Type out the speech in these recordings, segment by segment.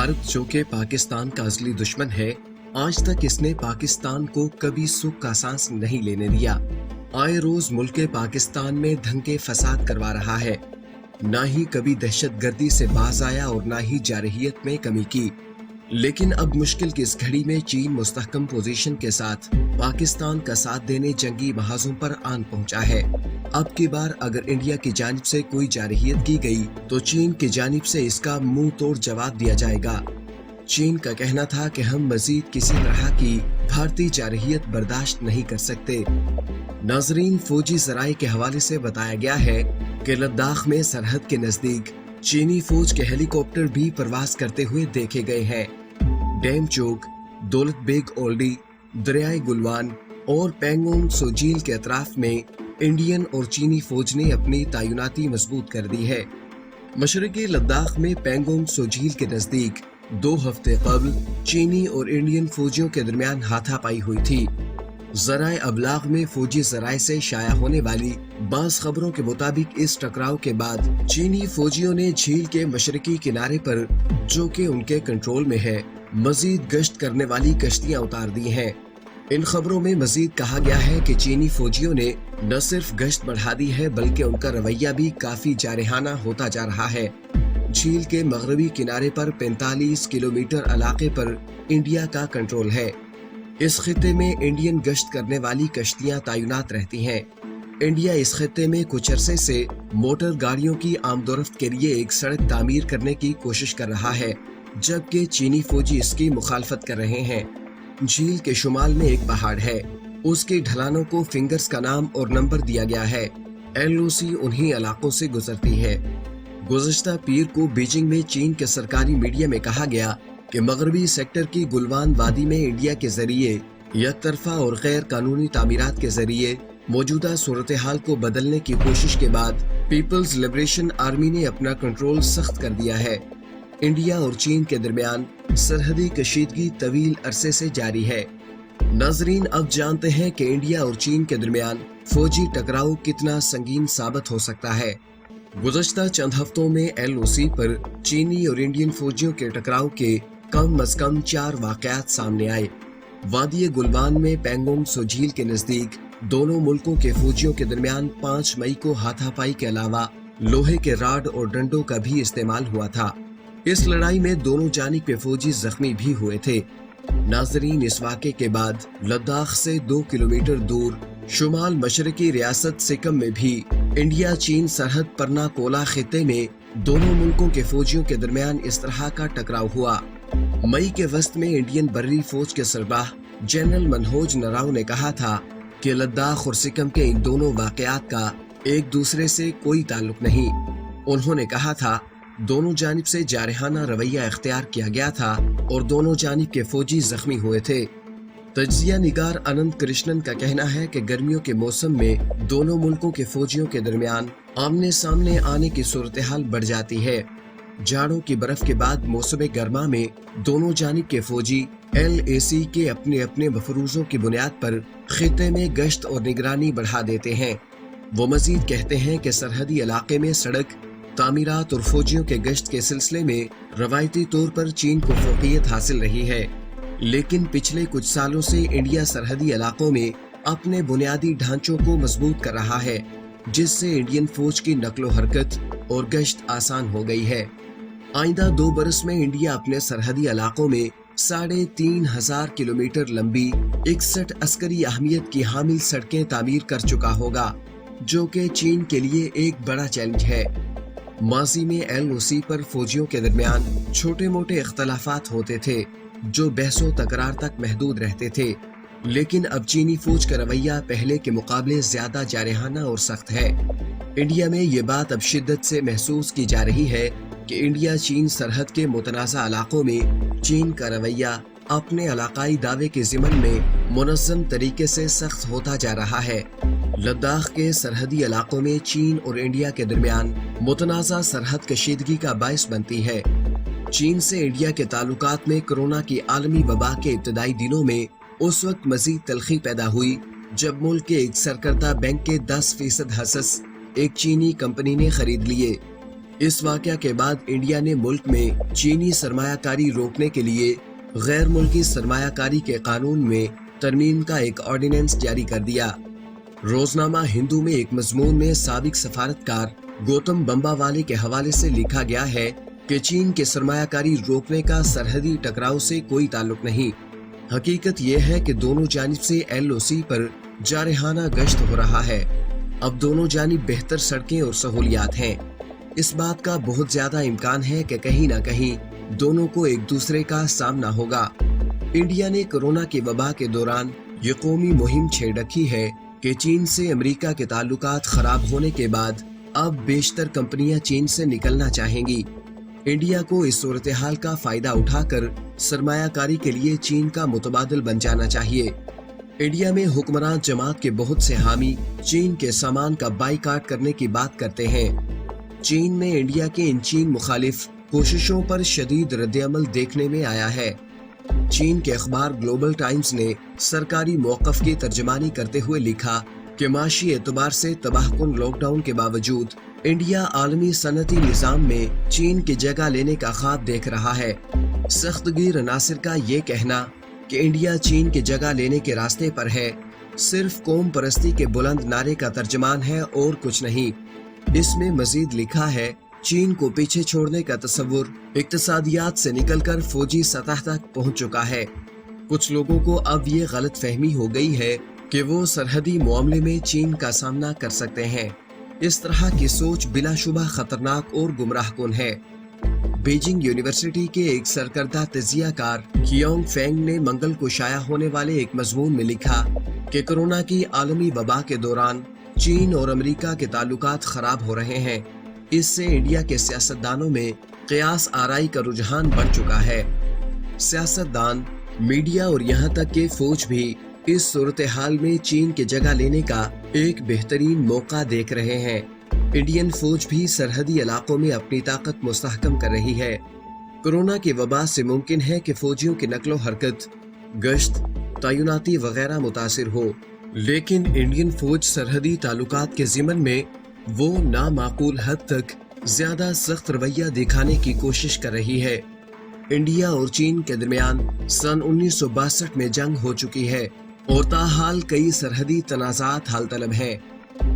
भारत जो कि पाकिस्तान का असली दुश्मन है, आज तक इसने पाकिस्तान को कभी सुख का सांस नहीं लेने दिया। आए रोज मुल्क पाकिस्तान में दंगे फसाद करवा रहा है, ना ही कभी दहशतगर्दी से बाज आया और ना ही जारहियत में कमी की। लेकिन अब मुश्किल की इस घड़ी में चीन मुस्तहकम पोजीशन के साथ पाकिस्तान का साथ देने जंगी महाजों पर आन पहुंचा है। अब की बार अगर इंडिया की जानिब से कोई जारहियत की गई तो चीन की जानिब से इसका मुंह तोड़ जवाब दिया जाएगा। चीन का कहना था कि हम मजीद किसी तरह की भारतीय जारहियत बर्दाश्त नहीं कर सकते। नाजरीन, फौजी जराये के हवाले से बताया गया है कि लद्दाख में सरहद के नजदीक चीनी फौज के हेलीकॉप्टर भी प्रवास करते हुए देखे गए हैं। डेमचोक, दौलत बेग ओल्डी, दरियाए गुलवान और पेंगोंग सो झील के अतराफ में इंडियन और चीनी फौज ने अपनी तैनाती मजबूत कर दी है। मशरकी लद्दाख में पेंगोंग सो झील के नजदीक 2 हफ्ते कबल चीनी और इंडियन फौजियों के दरमियान हाथापाई हुई थी। जराए अबलाग में फौजी जराए से शाया होने वाली बाज़ खबरों के मुताबिक इस टकराव के बाद चीनी फौजियों ने झील के मशरकी किनारे पर, जो कि उनके कंट्रोल में है, मजीद गश्त करने वाली कश्तियां उतार दी हैं। इन खबरों में मजीद कहा गया है कि चीनी फौजियों ने न सिर्फ गश्त बढ़ा दी है बल्कि उनका रवैया भी काफी जारहाना होता जा रहा है। झील के मगरबी किनारे पर 45 किलोमीटर इलाके पर इंडिया का कंट्रोल है। इस खित्ते में इंडियन गश्त करने वाली कश्तियां तैनात रहती हैं। इंडिया इस खित्ते में कुछ अरसे से मोटर गाड़ियों की आमदोरफ्त के लिए एक सड़क तामीर करने की कोशिश कर रहा है, जबकि चीनी फौजी इसकी मुखालफत कर रहे हैं। झील के शुमाल में एक पहाड़ है, उसकी ढलानों को फिंगर्स का नाम और नंबर दिया गया है। LOC उन्हीं इलाकों से गुजरती है। गुज़श्ता पीर को बीजिंग में चीन के सरकारी मीडिया में कहा गया कि मगरबी सेक्टर की गुलवान वादी में इंडिया के जरिए एक तरफा और गैर कानूनी तामीरात के जरिए मौजूदा सूरत हाल को बदलने की कोशिश के बाद पीपल्स लिबरेशन आर्मी ने अपना कंट्रोल सख्त कर दिया है। इंडिया और चीन के दरमियान सरहदी कशीदगी तवील अरसे से जारी है। नाजरीन, अब जानते हैं कि इंडिया और चीन के दरमियान फौजी टकराव कितना संगीन साबित हो सकता है। गुज़श्ता चंद हफ्तों में LOC पर चीनी और इंडियन फौजियों के टकराव के कम अज कम 4 वाकयात सामने आए। वादी गुलवान में पेंगोंग सो झील के नजदीक दोनों मुल्कों के फौजियों के दरमियान 5 मई को हाथापाई के अलावा लोहे के राड और डंडों का भी इस्तेमाल हुआ था। इस लड़ाई में दोनों जानिब के फौजी जख्मी भी हुए थे। नाजरीन, इस वाक़े के बाद लद्दाख से 2 किलोमीटर दूर शुमाल मशरकी रियासत सिक्किम में भी इंडिया चीन सरहद परना कोला खित्ते में दोनों मुल्कों के फौजियों के दरमियान इस तरह का टकराव हुआ। मई के वस्त में इंडियन बर्री फौज के सरबराह जनरल मनोज नराव ने कहा था कि लद्दाख और सिक्किम के इन दोनों वाकयात का एक दूसरे से कोई ताल्लुक नहीं। उन्होंने कहा था दोनों जानिब से जारहाना रवैया इख्तियार किया गया था और दोनों जानिब के फौजी जख्मी हुए थे। तज्जिया निगार अनंत कृष्णन का कहना है कि गर्मियों के मौसम में दोनों मुल्कों के फौजियों के दरमियान आमने सामने आने की सूरत हाल बढ़ जाती है। जाड़ों की बर्फ के बाद मौसम गर्मा में दोनों जानिब के फौजी LAC के अपने अपने मफरूजों की बुनियाद पर खित्ते में गश्त और निगरानी बढ़ा देते हैं। वो मजीद कहते हैं कि सरहदी इलाके में सड़क तामीरात और फौजियों के गश्त के सिलसिले में रवायती तौर पर चीन को फौकियत हासिल रही है, लेकिन पिछले कुछ सालों से इंडिया सरहदी इलाकों में अपने बुनियादी ढांचों को मजबूत कर रहा है, जिससे इंडियन फौज की नकलो हरकत और गश्त आसान हो गई है। आइंदा 2 बरस में इंडिया अपने सरहदी इलाकों में 3500 किलोमीटर लंबी 61 अस्करी अहमियत की हामिल सड़कें तामीर कर चुका होगा, जो कि चीन के लिए एक बड़ा चैलेंज है। माजी में LOC पर फौजियों के दरमियान छोटे मोटे इख्तलाफात होते थे जो बहसो तकरार तक महदूद रहते थे, लेकिन अब चीनी फौज का रवैया पहले के मुकाबले ज्यादा जारहाना और सख्त है। इंडिया में ये बात अब शिद्दत से महसूस की जा रही है कि इंडिया चीन सरहद के मुतनाज़ा इलाकों में चीन का रवैया अपने इलाकाई दावे के ज़िमन में मुनज़्ज़म तरीके से सख्त होता जा रहा है। लद्दाख के सरहदी इलाकों में चीन और इंडिया के दरमियान मुतनाज़ा सरहद कशीदगी का बायस बनती है। चीन से इंडिया के ताल्लुकात में कोरोना की आलमी वबा के इब्तदाई दिनों में उस वक्त मजीद तलखी पैदा हुई जब मुल्क के एक सरकर्दा बैंक के 10% हसस एक चीनी कंपनी ने खरीद लिए। इस वाकया के बाद इंडिया ने मुल्क में चीनी सरमायाकारी रोकने के लिए गैर मुल्की सरमायाकारी के कानून में तरमीम का एक ऑर्डिनेंस जारी कर दिया। रोजनामा हिंदू में एक मजमून में साबिक सफारतकार गौतम बंबावाले के हवाले से लिखा गया है कि चीन के सरमायाकारी रोकने का सरहदी टकराव से कोई ताल्लुक नहीं। हकीकत यह है कि दोनों जानिब से LOC पर जारहाना गश्त हो रहा है। अब दोनों जानिब बेहतर सड़कें और सहूलियात हैं। इस बात का बहुत ज्यादा इम्कान है कि कहीं न कहीं दोनों को एक दूसरे का सामना होगा। इंडिया ने कोरोना की वबा के दौरान ये कौमी मुहिम छेड़ रखी है कि चीन से अमेरिका के ताल्लुकात खराब होने के बाद अब बेशतर कंपनियां चीन से निकलना चाहेंगी। इंडिया को इस सूरत हाल का फायदा उठाकर सरमायाकारी के लिए चीन का मुतबादिल बन जाना चाहिए। इंडिया में हुक्मरान जमात के बहुत से हामी चीन के सामान का बाइकाट करने की बात करते हैं। चीन में इंडिया के इन चीन मुखालिफ कोशिशों पर शदीद रद्द-ए-अमल देखने में आया है। चीन के अखबार ग्लोबल टाइम्स ने सरकारी मौक़िफ़ की तर्जमानी करते हुए लिखा कि माशी एतबार से तबाहकुन लॉकडाउन के बावजूद इंडिया आलमी सनती निज़ाम में चीन की जगह लेने का ख्वाब देख रहा है। सख्तगीर नासिर का ये कहना कि इंडिया चीन की जगह लेने के रास्ते पर है, सिर्फ कौम परस्ती के बुलंद नारे का तर्जमान है और कुछ नहीं। इसमें मजीद लिखा है, चीन को पीछे छोड़ने का तस्वुर इक्तिसादियात से निकलकर फौजी सतह तक पहुंच चुका है। कुछ लोगों को अब ये गलत फहमी हो गई है कि वो सरहदी मामले में चीन का सामना कर सकते हैं। इस तरह की सोच बिलाशुबा खतरनाक और गुमराहकुन है। बीजिंग यूनिवर्सिटी के एक सरकर्दा तजियाकार कियोंग फेंग ने मंगल को शाया होने वाले एक मजमून में लिखा कि कोरोना की आलमी वबा के दौरान चीन और अमेरिका के ताल्लुकात खराब हो रहे हैं। इससे इंडिया के सियासतदानों में क़ियास आराई का रुझान बढ़ चुका है। सियासतदान, मीडिया और यहाँ तक कि फौज भी इस सूरत हाल में चीन की जगह लेने का एक बेहतरीन मौका देख रहे हैं। इंडियन फौज भी सरहदी इलाकों में अपनी ताकत मुस्तहकम कर रही है। कोरोना की वबा से मुमकिन है कि फौजियों की नकलो हरकत, गश्त, तैनाती वगैरह मुतासिर हो, लेकिन इंडियन फौज सरहदी ताल्लुकात के ज़िमन में वो नामाकूल हद तक ज्यादा सख्त रवैया दिखाने की कोशिश कर रही है। इंडिया और चीन के दरमियान सन 1962 में जंग हो चुकी है और ताहाल कई सरहदी तनाज़ात हाल तलब हैं।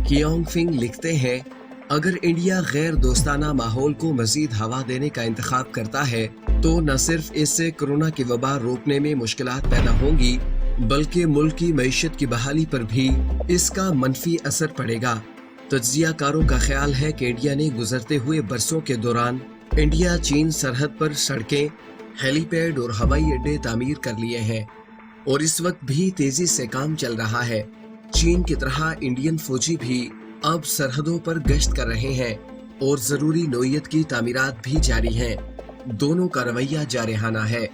कियोंग फिंग लिखते हैं, अगर इंडिया गैर दोस्ताना माहौल को मजीद हवा देने का इंतखाब करता है तो न सिर्फ इससे कोरोना की वबा रोकने में मुश्किलात पैदा होंगी, बल्कि मुल्क की मईशत की बहाली पर भी इसका मनफी असर पड़ेगा। तज्जियाकारों का ख्याल है कि इंडिया ने गुजरते हुए बरसों के दौरान इंडिया चीन सरहद पर सड़कें, हेलीपैड और हवाई अड्डे तामीर कर लिए हैं और इस वक्त भी तेजी से काम चल रहा है। चीन की तरह इंडियन फौजी भी अब सरहदों पर गश्त कर रहे हैं और जरूरी नौइयत की तामीरात भी जारी हैं। दोनों का रवैया जारहाना है।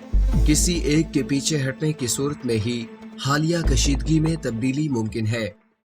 किसी एक के पीछे हटने की सूरत में ही हालिया कशीदगी में तब्दीली मुमकिन है।